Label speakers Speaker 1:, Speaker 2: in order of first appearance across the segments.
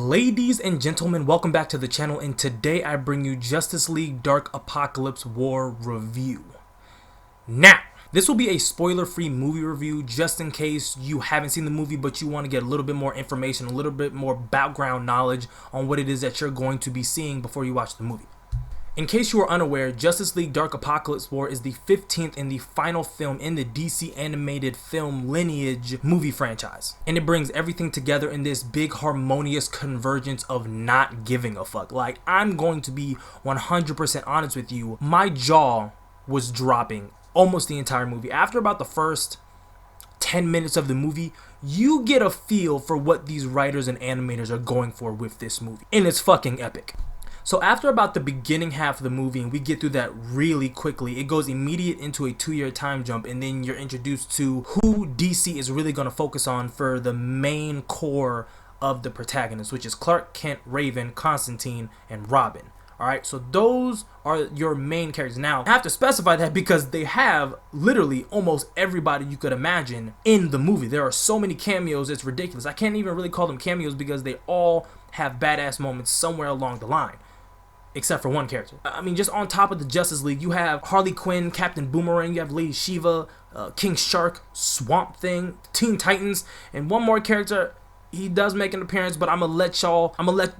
Speaker 1: Ladies and gentlemen, welcome back to the channel, and today I bring you Justice League Dark Apokolips War review. Now, this will be a spoiler-free movie review just in case you haven't seen the movie but you want to get a little bit more information, a little bit more background knowledge on what it is that you're going to be seeing before you watch the movie. In case you are unaware, Justice League Dark Apokolips War is the 15th and the final film in the DC animated film lineage movie franchise. And it brings everything together in this big harmonious convergence of not giving a fuck. Like, I'm going to be 100% honest with you, my jaw was dropping almost the entire movie. After about the first 10 minutes of the movie, you get a feel for what these writers and animators are going for with this movie. And it's fucking epic. So after about the beginning half of the movie, and we get through that really quickly, it goes immediate into a 2-year time jump, and then you're introduced to who DC is really going to focus on for the main core of the protagonists, which is Clark Kent, Raven, Constantine, and Robin. Alright, so those are your main characters. Now, I have to specify that because they have literally almost everybody you could imagine in the movie. There are so many cameos, it's ridiculous. I can't even really call them cameos because they all have badass moments somewhere along the line. Except for one character. I mean, just on top of the Justice League, you have Harley Quinn, Captain Boomerang, you have Lady Shiva, King Shark, Swamp Thing, Teen Titans, and one more character. He does make an appearance, but I'm gonna let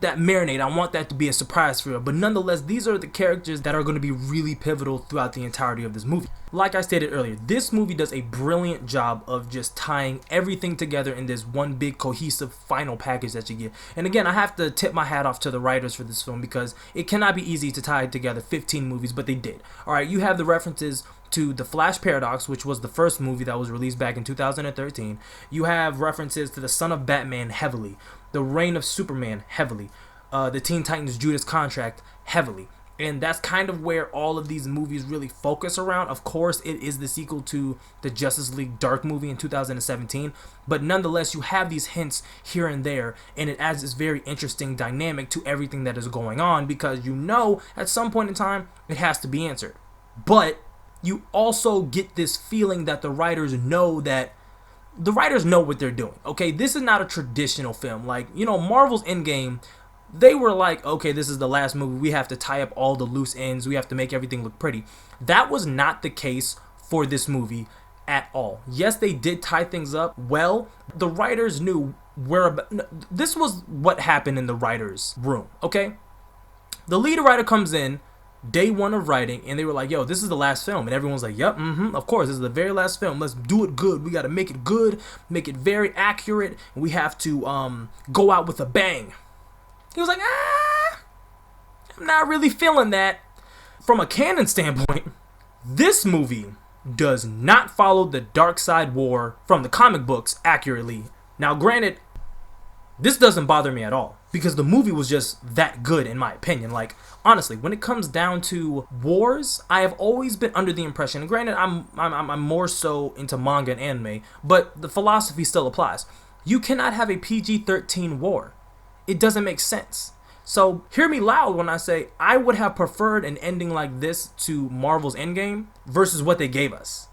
Speaker 1: that marinate. I want that to be a surprise for you. But nonetheless, these are the characters that are going to be really pivotal throughout the entirety of this movie. Like I stated earlier, this movie does a brilliant job of just tying everything together in this one big cohesive final package that you get. And again, I have to tip my hat off to the writers for this film because it cannot be easy to tie together 15 movies, but they did. Alright, you have the references to the Flash Paradox, which was the first movie that was released back in 2013. You have references to the Son of Batman heavily, the Reign of Superman heavily, the Teen Titans Judas Contract heavily. And that's kind of where all of these movies really focus around. Of course, it is the sequel to the Justice League Dark movie in 2017. But nonetheless, you have these hints here and there. And it adds this very interesting dynamic to everything that is going on. Because you know, at some point in time, it has to be answered. But you also get this feeling that the writers know what they're doing. Okay, this is not a traditional film. Like, you know, Marvel's Endgame, they were like, okay, this is the last movie. We have to tie up all the loose ends. We have to make everything look pretty. That was not the case for this movie at all. Yes, they did tie things up well. The writers knew this was what happened in the writers' room, okay? The lead writer comes in day one of writing, and they were like, yo, this is the last film. And everyone's like, yep, of course, this is the very last film. Let's do it good. We got to make it good, make it very accurate, and we have to go out with a bang. He was like, I'm not really feeling that. From a canon standpoint, this movie does not follow the Darkseid War from the comic books accurately. Now, granted, this doesn't bother me at all because the movie was just that good in my opinion. Like, honestly, when it comes down to wars, I have always been under the impression, and granted, I'm more so into manga and anime, but the philosophy still applies. You cannot have a PG-13 war. It doesn't make sense. So hear me loud when I say I would have preferred an ending like this to Marvel's Endgame versus what they gave us.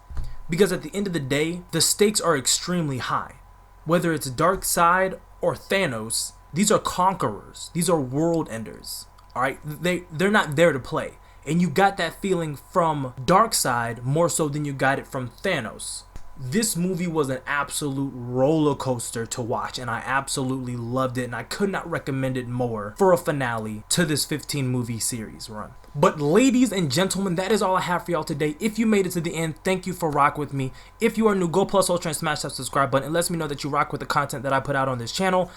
Speaker 1: Because at the end of the day, the stakes are extremely high. Whether it's Darkseid or Thanos, these are conquerors. These are world enders. Alright? They're not there to play. And you got that feeling from Darkseid more so than you got it from Thanos. This movie was an absolute roller coaster to watch, and I absolutely loved it, and I could not recommend it more for a finale to this 15 movie series run. But ladies and gentlemen, that is all I have for y'all today. If you made it to the end, thank you for rocking with me. If you are new, go plus ultra and smash that subscribe button. It lets me know that you rock with the content that I put out on this channel.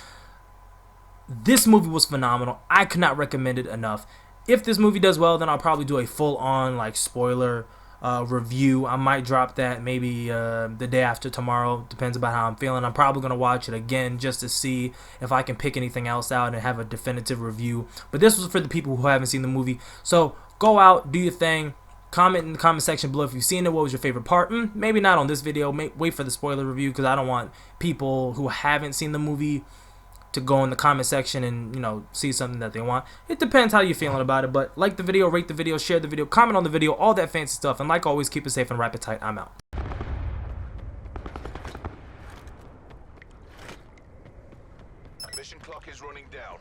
Speaker 1: This movie was phenomenal. I could not recommend it enough. If this movie does well, then I'll probably do a full-on like spoiler review. I might drop that maybe the day after tomorrow. Depends about how I'm feeling. I'm probably going to watch it again just to see if I can pick anything else out and have a definitive review. But this was for the people who haven't seen the movie. So go out, do your thing. Comment in the comment section below if you've seen it. What was your favorite part? Maybe not on this video. Wait for the spoiler review because I don't want people who haven't seen the movie to go in the comment section and, you know, see something that they want. It depends how you're feeling about it, but like the video, rate the video, share the video, comment on the video, all that fancy stuff, and like always, keep it safe and wrap it tight. I'm out.
Speaker 2: mission clock is running down.